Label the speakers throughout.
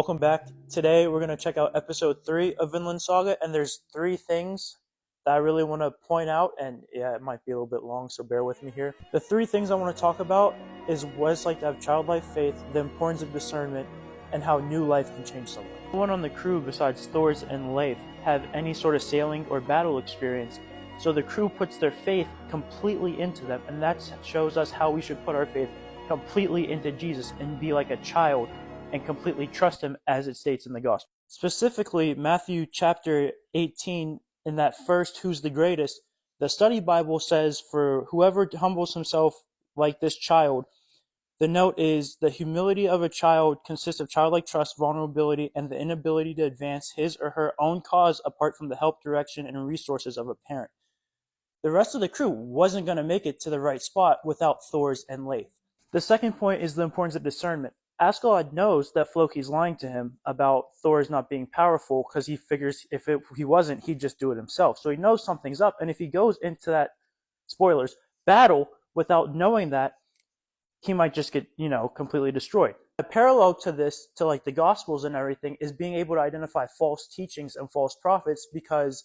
Speaker 1: Welcome back. Today we're going to check out episode 3 of Vinland Saga, and there's 3 things that I really want to point out, and yeah, it might be a little bit long, so bear with me here. The 3 things I want to talk about is what it's like to have childlike faith, the importance of discernment, and how new life can change someone. No one on the crew besides Thors and Leif have any sort of sailing or battle experience, so the crew puts their faith completely into them, and that shows us how we should put our faith completely into Jesus and be like a child and completely trust him, as it states in the gospel. Specifically, Matthew chapter 18, in that first "Who's the greatest?", the study Bible says, "For whoever humbles himself like this child," the note is, "The humility of a child consists of childlike trust, vulnerability, and the inability to advance his or her own cause apart from the help, direction, and resources of a parent." The rest of the crew wasn't going to make it to the right spot without Thors and Leif. The second point is the importance of discernment. Askeladd knows that Floki's lying to him about Thors not being powerful because he figures if he wasn't, he'd just do it himself. So he knows something's up, and if he goes into that, spoilers, battle without knowing that, he might just get, completely destroyed. A parallel to this, to like the Gospels and everything, is being able to identify false teachings and false prophets, because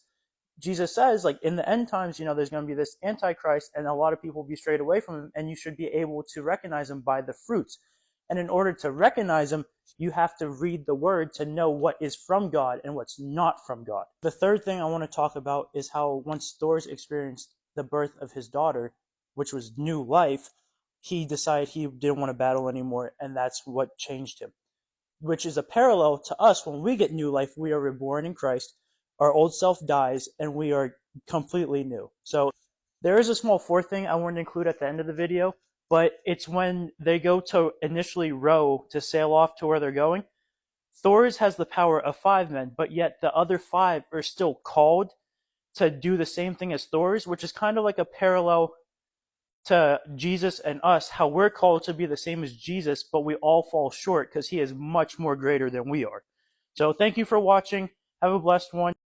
Speaker 1: Jesus says, like, in the end times, there's going to be this Antichrist, and a lot of people will be strayed away from him, and you should be able to recognize him by the fruits. And in order to recognize him, you have to read the word to know what is from God and what's not from God. The third thing I want to talk about is how once Thors experienced the birth of his daughter, which was new life, he decided he didn't want to battle anymore, and that's what changed him. Which is a parallel to us. When we get new life, we are reborn in Christ, our old self dies, and we are completely new. So there is a small fourth thing I wanted to include at the end of the video, but it's when they go to initially row to sail off to where they're going. Thors has the power of 5 men, but yet the other 5 are still called to do the same thing as Thors, which is kind of like a parallel to Jesus and us, how we're called to be the same as Jesus, but we all fall short because he is much more greater than we are. So thank you for watching. Have a blessed one.